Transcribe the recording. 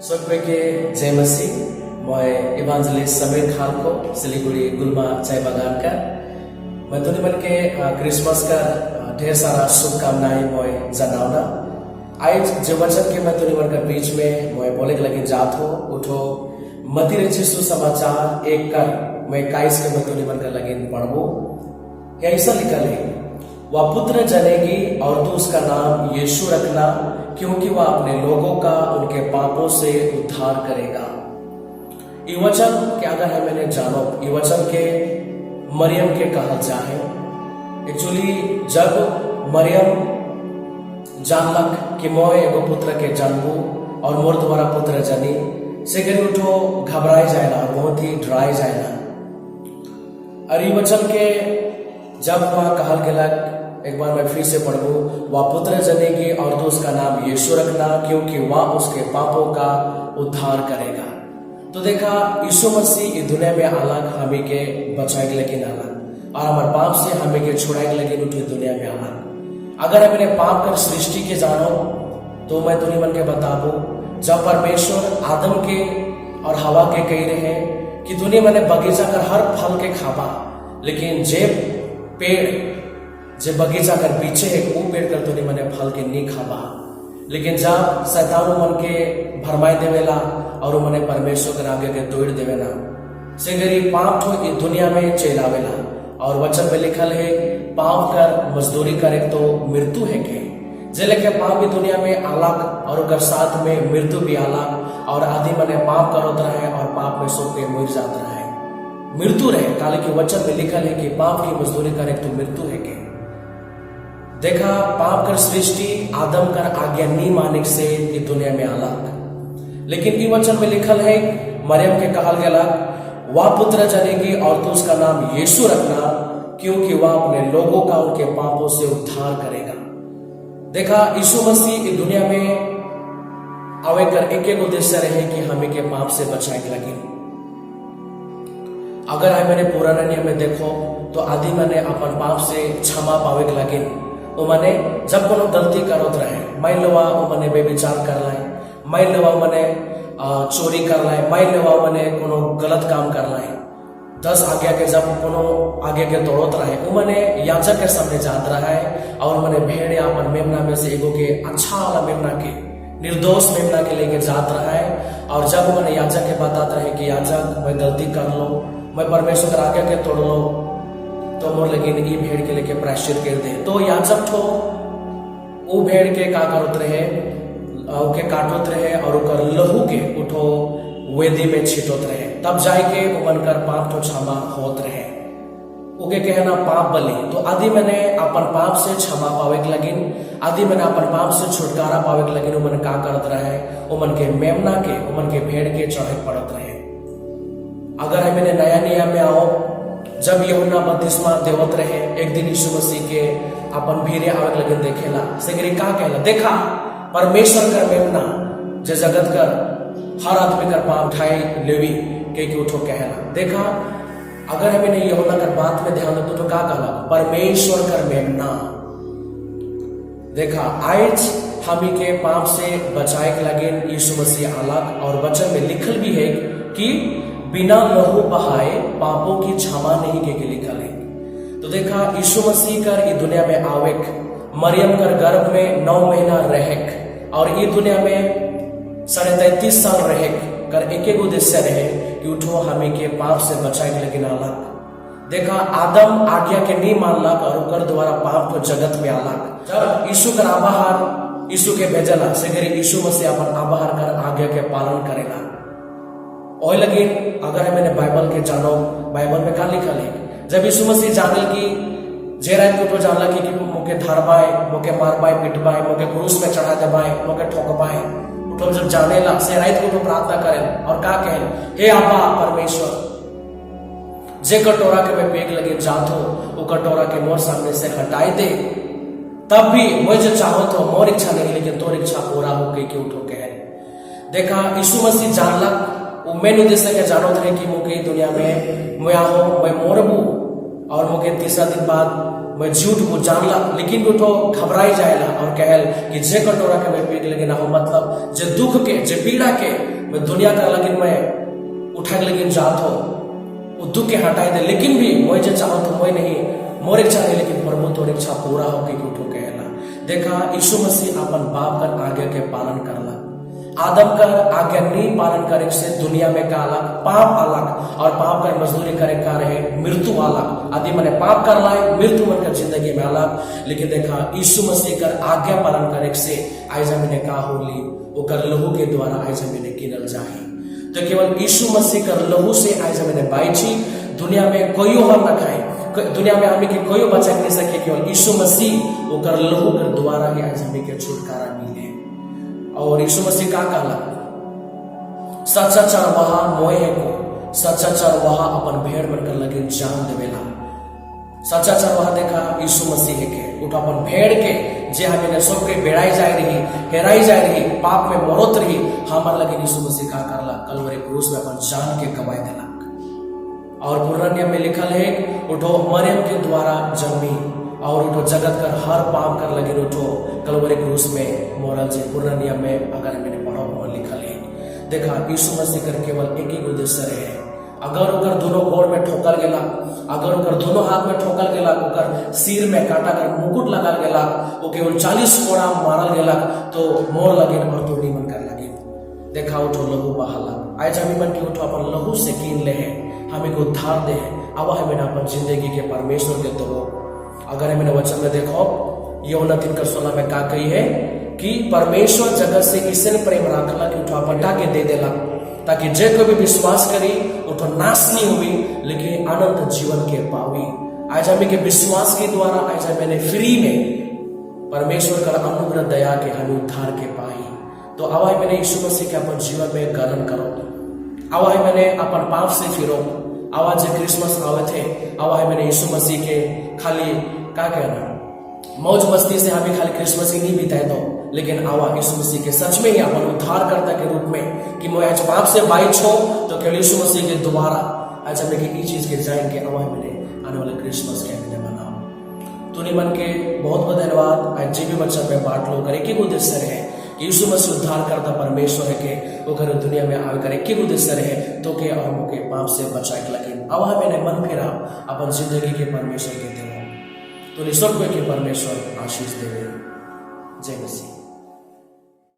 सबके जय मसीह। मैं इवांजलिस्ट समीर खान को सिलीगुड़ी गुलमा चाय बागान का मैं तुनी मन के क्रिसमस का ढेर सारा शुभकामनाएं मैं जनावना। आज जो वचन के मैं तुनी मन के बीच में मैं बोले के लगे जात हो उठो मती रची सुसमाचार एक कर मैं 21 के मैं तुनी मन के लगे पढ़बो। ऐसा लिखा है वह पुत्र जनेगी और तू उसका नाम यीशु रखना क्योंकि वह अपने लोगों का उनके पापों से उद्धार करेगा। ये वचन के अगर है मैंने जानो ये वचन के मरियम के कहा चाहे एक्चुअली जब मरियम जानलक कि मोय एगो पुत्र के जन्मू और मोर द्वारा पुत्र जनी से गरी उठो घबराए जाएगा और बहुत ही डराए जाएगा। और ये वचन के जब वह कहल गेलक एक बार मैं फिर से पढ़ू वह पुत्र जनेगी और तो उसका नाम यीशु रखना क्योंकि वह उसके पापों का उद्धार करेगा। तो देखा यीशु मसीह इस दुनिया में अलग हमें के बचाए के लेकिन अलग और हमारे पाप से हमें के छुड़ाए के लेकिन उठी दुनिया में अलग। अगर हमने पाप कर सृष्टि के जानो तो मैं दुनिया मन के बताबू जब परमेश्वर आदम के और हवा के कही रहे कि दुनिया मैंने बगीचा कर हर फल के खाबा लेकिन जे पेड़ जे बगीचा कर पीछे है वो पेड़ कर तो नहीं मने फल के नहीं खाबा। लेकिन जब शैतान मन के भरमाई देवेला और मने परमेश्वर के आगे के तोड़ देवेला से गरी पाप तो इस दुनिया में चलावेला। और वचन में लिखल है पाप कर मजदूरी करे तो मृत्यु है के जे लेके पाप इस दुनिया में अलग और कर साथ में मृत्यु भी अलग और आदि मने पाप करत रहे और पाप में सो के मर जाता रहे मृत्यु रहे काले के वचन में लिखल है कि पाप की मजदूरी करे तो मृत्यु है के। देखा पाप कर सृष्टि आदम कर आज्ञा नहीं माने से इस दुनिया में अलग। लेकिन ई वचन में लिखल है मरियम के कहल गेला वह पुत्र जनेगी और तो उसका नाम यीशु रखना क्योंकि वह अपने लोगों का उनके पापों से उद्धार करेगा। देखा यीशु मसीह इस दुनिया में आवे कर एक उद्देश्य रहे कि हमें के पाप से बचाए लगे। अगर है मैंने पुराना नियम में देखो तो आदि मैंने अपन पाप से क्षमा पावे के लगे वो मने जब कोनो गलती करत रहे मान लो वो मने बेविचार कर लाए मान लो मने चोरी कर लाए मान लो मने कोनो गलत काम कर लाए 10 आज्ञा के जब कोनो आगे के तोड़त रहे वो मने याजक के सामने जात रहा है और मने भेड़ या अपन मेमना में से एगो के अच्छा वाला मेमना के निर्दोष मेमना के लेके जात रहा है। और जब मैंने याजक के बताते रहे कि याजक मैं गलती कर लो मैं परमेश्वर आज्ञा के तोड़ लो तो मोर लेकिन ई भेड़ के लेके प्रायश्चित कर दे तो याजक ठो वो भेड़ के का करत रहे ओके काटत रहे और ओकर लहू के उठो वेदी में छिटत रहे तब जाए के मन कर पाप तो क्षमा होत रहे ओके कहना पाप बलि। तो आदि मैंने अपन पाप से क्षमा पावे के लगिन आदि मैंने अपन पाप से छुटकारा पावे के लगिन मन का करत रहे वो मन के मेमना के वो मन के भेड़ के चढ़े पड़त रहे। अगर है मैंने नया नियम में आओ जब यूहन्ना बपतिस्मा देवत रहे एक दिन यीशु मसीह के अपन भीरे आवे लगे देखेला सेगरी का कहला देखा परमेश्वर का मेमना जे जगत कर हर आदमी कर पाप उठाई लेवी के उठो कहला। देखा अगर हमें यूहन्ना कर बात में ध्यान दो तो का कहला परमेश्वर कर मेमना। देखा आज हम के पाप से बचाए के लगे यीशु मसीह अलग और वचन में लिखल भी है कि बिना लहू बहाए पापों की क्षमा नहीं के लिखल है। तो देखा यीशु मसीह कर इस दुनिया में आवेक मरियम कर गर्भ में 9 महीना रहेक और इस दुनिया में 33.5 साल रहेक कर एक उद्देश्य रहे कि उठो हमें के पाप से बचाए के लेकिन अलग। देखा आदम आज्ञा के नहीं मानलक और उकर द्वारा पाप को जगत में अलग। जब यीशु कर आबाहार यीशु के भेजला से यीशु मसीह अपन आबाहार कर आज्ञा के पालन करेला। और लगे अगर मैंने बाइबल के जानो बाइबल में का लिखा है जब यीशु मसीह जानल की जे रात को तो जानला कि मोके धरबाए मोके मारबाए पिटबाए मोके क्रूस में चढ़ा देबाए मोके ठोकबाए उठो जब जानेला से रात को तो प्रार्थना करें और का कहें हे अब्बा परमेश्वर जे कटोरा के मैं पेग लगे जातो वो कटोरा के मोर सामने से हटाई दे तब भी मुझे चाहो तो मोर इच्छा नहीं लेकिन तोर इच्छा पूरा हो गई कि उठो कहे। देखा यीशु मसीह जानला वो मेन उद्देश्य के जानो थे कि मुके दुनिया में मैं आओ मैं मोरबू और मुके तीसरा दिन बाद मैं झूठ को जानला लेकिन उठो घबराई जाएला और कहल कि जे कटोरा के मैं पी लेकिन हो मतलब जे दुख के जे पीड़ा के मैं दुनिया का लेकिन मैं उठा के लेकिन जात हो वो दुख के हटाई दे, लेकिन भी मैं जो चाहो तो मैं नहीं मोर इच्छा नहीं लेकिन प्रभु तोर इच्छा पूरा हो के उठो कहला। देखा यीशु मसीह अपन बाप कर आज्ञा के पालन करला। आदम का आज्ञा नहीं पालन करे से दुनिया में का अलग पाप अलग और पाप का मजदूरी करे का रहे मृत्यु अलग। आदि मैंने पाप कर लाए मृत्यु मन कर जिंदगी में अलग। लेकिन देखा यीशु मसीह कर आज्ञा पालन करे से आई जमीने का होली वो कर लहू के द्वारा आई जमीने किनल जाए। तो केवल यीशु मसीह कर लहू से आई जमीने बाइची दुनिया में कोई हर न खाए, दुनिया में हमें के कोई बचा नहीं सके, केवल यीशु मसीह वो कर लहू कर द्वारा ही आई जमीन के छुटकारा मिले। और यीशु मसीह का कहला सच्चा चरवाहा मोए को सच्चा चरवाहा अपन भेड़ बनकर लगे जान देवेला। सच्चा चरवाहा देखा यीशु मसीह के उठ अपन भेड़ के जे हमें सबके बेड़ाई जाए रही हेराई जाए रही पाप में मरोत रही हमार लगे यीशु मसीह का करला कलवरी क्रूस में अपन जान के गवाए देला। और पुराने नियम में लिखल है उठो मरियम के द्वारा जन्मी और उठो जगत कर हर पाप कर लगे उठो कलवरी क्रूस में मोरल से पुराने नियम में अगर मैंने पढ़ा हुआ लिखल है। देखा यीशु मसीह कर केवल एक ही उद्देश्य है। अगर ओकर दोनों गोड़ में ठोकर गेला, अगर ओकर दोनों हाथ में ठोकर गेला, ओकर सिर में काटा कर मुकुट लगाल गेला, वो केवल 40 कोड़ा मारल गेला तो मोर लगे और तो निमन कर लगे। देखा उठो लहू बहाला आज हमें मन के उठो अपन लहू से कीन ले है हमें को उद्धार दे है। अब हमें अपन जिंदगी के परमेश्वर के दो। अगर हमें वचन में देखो यूहन्ना 3:16 में का कही है कि परमेश्वर जगत से इसने प्रेम रखला कि उठो अपन के दे देला ताकि जे कभी विश्वास करी उठो नाश नहीं हुई लेकिन अनंत जीवन के पावी। आज हमें के विश्वास के द्वारा आज मैंने फ्री में परमेश्वर का अनुग्रह दया के हमें उद्धार के पाई। तो अब मैंने यीशु मसीह के अपन जीवन में ग्रहण करो। अब मैंने अपन पाप से फिरो। आवाज क्रिसमस आवे थे अब मैंने यीशु मसीह के खाली क्या कहना मौज मस्ती से हमें खाली क्रिसमस ही नहीं बिताए दो लेकिन आवा यीशु मसीह के सच में ही अपन उद्धारकर्ता के रूप में कि मैं आज पाप से बाइच हो तो केवल यीशु मसीह के दोबारा आज हमें ये चीज के जाएंगे आवा मैंने आने वाले क्रिसमस के मैंने मनाओ। तो निमन के बहुत बहुत धन्यवाद। आज जी भी बच्चा में बांट लो कर एक उद्देश्य रहे कि यीशु मसीह उद्धारकर्ता परमेश्वर है के वो घर दुनिया में आवे कर एक उद्देश्य रहे तो के और मुके पाप से बचाए लगे। अब मैंने मन फेरा अपन जिंदगी के परमेश्वर के देव तो निस्वर्ग के परमेश्वर आशीष देवे। जय मसीह।